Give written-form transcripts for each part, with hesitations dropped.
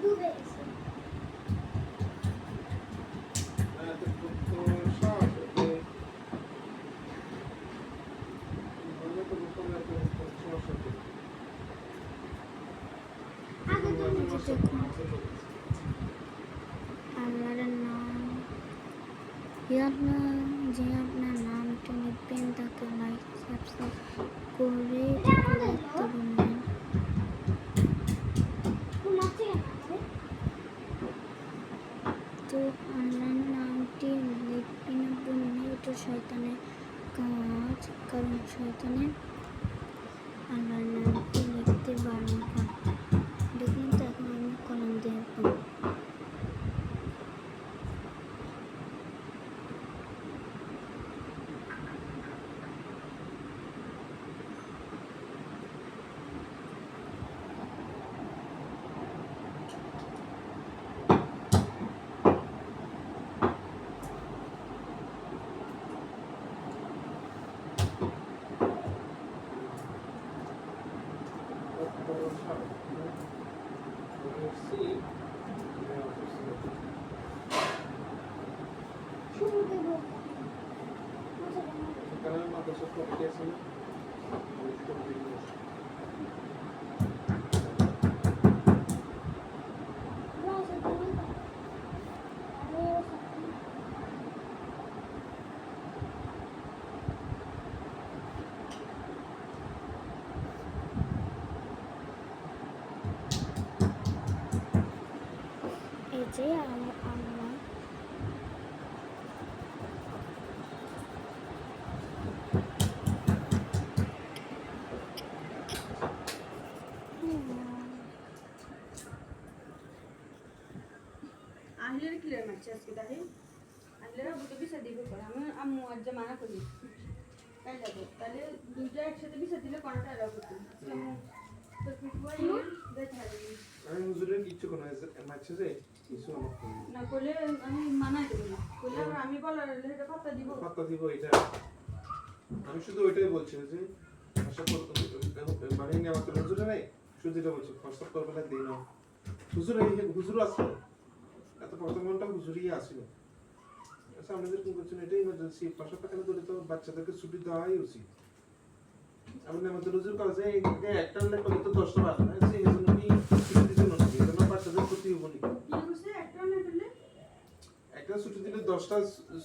আমার নাম যে আপনার নামটা লিখবেন তাকে লাইক সাবস্ক্রাইব করে করবেন। তো অনলাইন নামটি লিখবেন বললে এটা শয়তানের কাজ, কারণ শয়তানের অনলাইন নামটি লিখতে বারণ করে। দেখুন তো এখন আমি কলম দিয়ে এই যে আমার আহিলের ক্লিয়ার মারছে আজকে তাই আহিলেরা বুঝে বিষা দিবে করে আমি আম্মু আর যে মানা করি তাই যাবো তাহলে দুইটা একসাথে বিষা দিলে কোনটা এরা করতে তো পিছুয়াই দেখে আমি হুজুরের কিছু কোনো মারছে যে কিছু আমার না করলে আমি মানাই দেবো না করলে আবার আমি বলার এটা পাত্তা দিব এটা আমি শুধু ওইটাই বলছি যে আশা করতে মানে আমার তো হুজুরে নাই শুধু এটা বলছি হোয়াটসঅ্যাপ করবে না দিই না হুজুর আসলো এত প্রথম ঘন্টা হুজুরই আসছিল আচ্ছা আমাদের কোন করছেন এটা ইমার্জেন্সি পাশে পাখানে ধরে তো বাচ্চাদেরকে ছুটি দেওয়াই উচিত আমাদের আমাদের হুজুর কাছে একটা না করলে তো 10টা বাজে না সেই জন্য কি ছুটি দিতে না এই জন্য বাচ্চাদের ক্ষতি হবে না কি বলছে একটা না করলে একটা ছুটি দিলে 10টা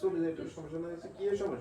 চলে যায় এটা সমস্যা না আছে কি সমস্যা